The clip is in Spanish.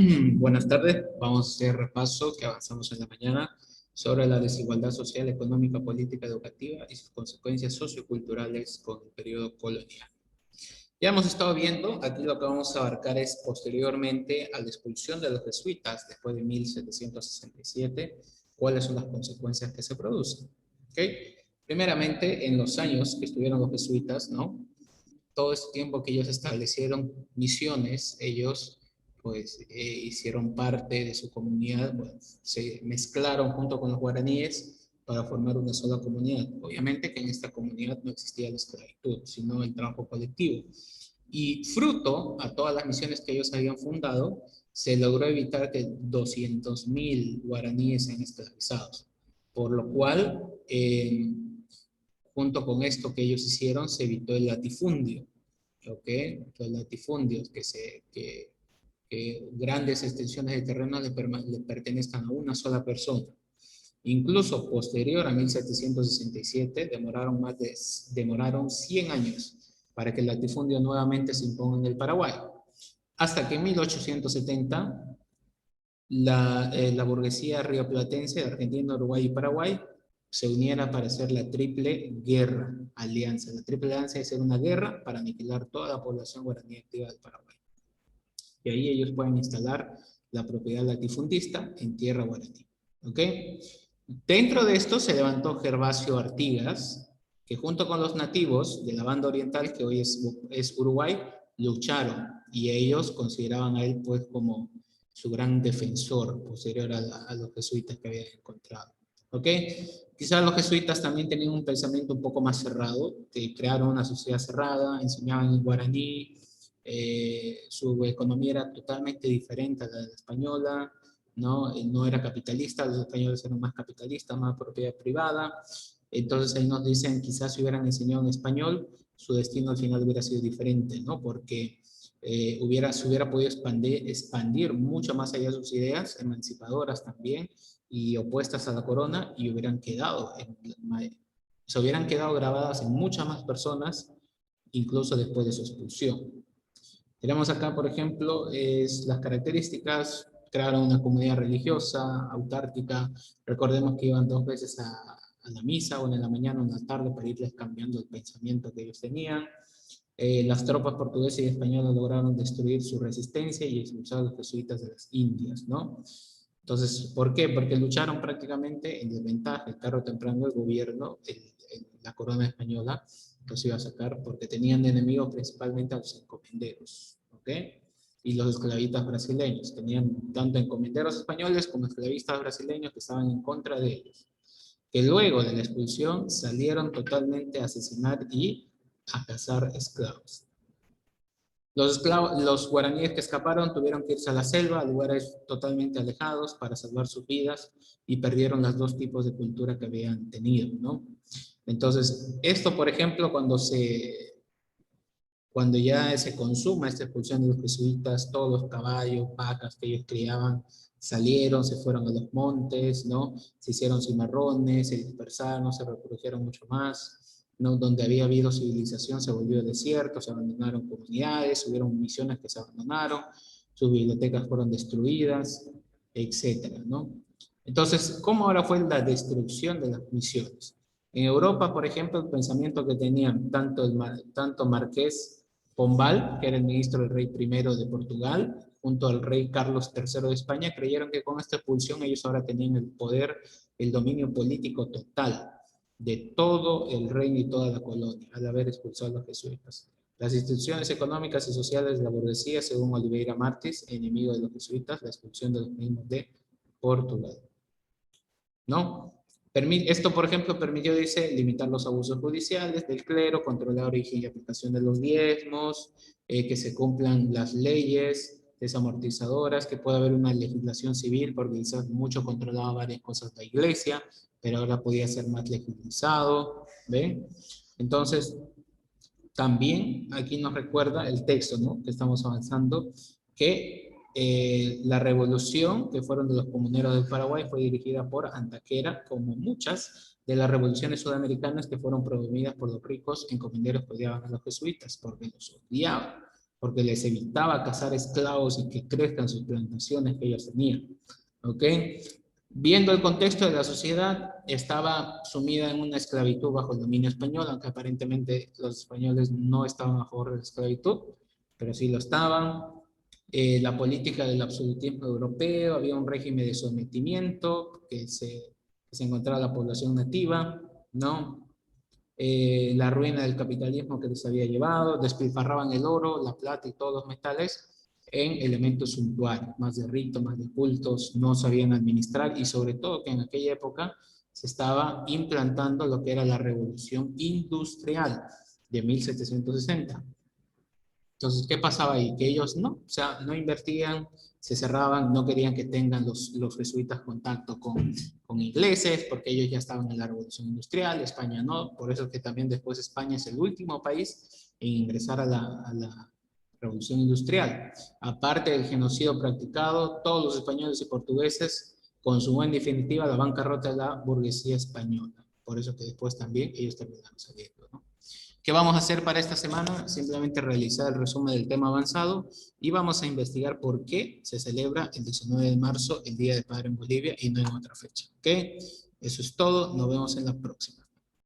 Buenas tardes, vamos a hacer repaso que avanzamos en la mañana sobre la desigualdad social, económica, política, educativa y sus consecuencias socioculturales con el periodo colonial. Ya hemos estado viendo, aquí lo que vamos a abarcar es posteriormente a la expulsión de los jesuitas después de 1767, cuáles son las consecuencias que se producen. ¿Okay? Primeramente, en los años que estuvieron los jesuitas, ¿no? Todo este tiempo que ellos establecieron misiones, ellos pues hicieron parte de su comunidad, bueno, se mezclaron junto con los guaraníes para formar una sola comunidad. Obviamente que en esta comunidad no existía la esclavitud, sino el trabajo colectivo. Y fruto a todas las misiones que ellos habían fundado, se logró evitar que 200.000 guaraníes sean esclavizados. Por lo cual, junto con esto que ellos hicieron, se evitó el latifundio. ¿Ok? Los latifundios, que grandes extensiones de terreno le pertenezcan a una sola persona. Incluso posterior a 1767, demoraron 100 años para que el latifundio nuevamente se imponga en el Paraguay. Hasta que en 1870, la burguesía rioplatense de Argentina, Uruguay y Paraguay se uniera para hacer la Triple Guerra Alianza. La Triple Alianza es hacer una guerra para aniquilar toda la población guaraní activa del Paraguay. Y ahí ellos pueden instalar la propiedad latifundista en tierra guaraní. ¿Ok? Dentro de esto se levantó Gervasio Artigas, que junto con los nativos de la banda oriental, que hoy es Uruguay, lucharon y ellos consideraban a él pues como su gran defensor posterior a los jesuitas que habían encontrado. ¿Ok? Quizás los jesuitas también tenían un pensamiento un poco más cerrado, que crearon una sociedad cerrada, enseñaban en guaraní, su economía era totalmente diferente a la de la española, ¿no? No era capitalista, los españoles eran más capitalistas, más propiedad privada. Entonces ahí nos dicen, quizás si hubieran enseñado en español, su destino al final hubiera sido diferente, ¿no? Porque se hubiera podido expandir mucho más allá de sus ideas, emancipadoras también, y opuestas a la corona, y se hubieran quedado grabadas en muchas más personas, incluso después de su expulsión. Tenemos acá, por ejemplo, las características: crearon una comunidad religiosa, autárquica. Recordemos que iban 2 veces a la misa, una en la mañana, una en la tarde, para irles cambiando el pensamiento que ellos tenían. Las tropas portuguesas y españolas lograron destruir su resistencia y expulsar a los jesuitas de las Indias, ¿no? Entonces, ¿por qué? Porque lucharon prácticamente en desventaja. Tarde o temprano el gobierno, la corona española, los iba a sacar porque tenían de enemigos principalmente a los encomenderos, ¿ok? Y los esclavistas brasileños. Tenían tanto encomenderos españoles como esclavistas brasileños que estaban en contra de ellos, que luego de la expulsión salieron totalmente a asesinar y a cazar esclavos. Los guaraníes que escaparon tuvieron que irse a la selva, a lugares totalmente alejados para salvar sus vidas, y perdieron los dos tipos de cultura que habían tenido, ¿no? Entonces, esto, por ejemplo, cuando ya se consuma esta expulsión de los jesuitas, todos los caballos, vacas que ellos criaban, salieron, se fueron a los montes, ¿no? Se hicieron cimarrones, se dispersaron, se reprodujeron mucho más, ¿no? Donde había habido civilización se volvió desierto, se abandonaron comunidades, hubieron misiones que se abandonaron, sus bibliotecas fueron destruidas, etcétera, ¿no? Entonces, ¿cómo ahora fue la destrucción de las misiones? En Europa, por ejemplo, el pensamiento que tenían tanto Marqués Pombal, que era el ministro del rey primero de Portugal, junto al rey Carlos III de España, creyeron que con esta expulsión ellos ahora tenían el poder, el dominio político total de todo el reino y toda la colonia, al haber expulsado a los jesuitas. Las instituciones económicas y sociales de la burguesía, según Oliveira Martins, enemigo de los jesuitas, la expulsión de los mismos de Portugal, ¿no? Esto, por ejemplo, permitió, dice, limitar los abusos judiciales del clero, controlar origen y aplicación de los diezmos, que se cumplan las leyes desamortizadoras, que pueda haber una legislación civil, porque quizás mucho controlaba varias cosas de la iglesia, pero ahora podía ser más legitimizado, ¿ven? Entonces, también aquí nos recuerda el texto, ¿no? Que estamos avanzando, que la revolución que fueron de los comuneros del Paraguay fue dirigida por Antequera, como muchas de las revoluciones sudamericanas que fueron promovidas por los ricos encomenderos que odiaban a los jesuitas, porque los odiaban. porque les evitaba cazar esclavos y que crezcan sus plantaciones que ellos tenían. ¿Ok? Viendo el contexto de la sociedad, estaba sumida en una esclavitud bajo el dominio español, aunque aparentemente los españoles no estaban a favor de la esclavitud, pero sí lo estaban. La política del absolutismo europeo, había un régimen de sometimiento que se encontraba la población nativa, ¿no? La ruina del capitalismo que les había llevado, despilfarraban el oro, la plata y todos los metales en elementos suntuarios, más de rito, más de cultos, no sabían administrar y sobre todo que en aquella época se estaba implantando lo que era la revolución industrial de 1760. Entonces, ¿qué pasaba ahí? Que ellos no, o sea, no invertían, se cerraban, no querían que tengan los jesuitas contacto con ingleses, porque ellos ya estaban en la revolución industrial, España no, por eso que también después España es el último país en ingresar a la revolución industrial. Aparte del genocidio practicado, todos los españoles y portugueses consumó en definitiva la bancarrota de la burguesía española. Por eso que después también ellos terminaron saliendo, ¿no? ¿Qué vamos a hacer para esta semana? Simplemente realizar el resumen del tema avanzado y vamos a investigar por qué se celebra el 19 de marzo, el Día del Padre en Bolivia y no en otra fecha. ¿Ok? Eso es todo. Nos vemos en la próxima.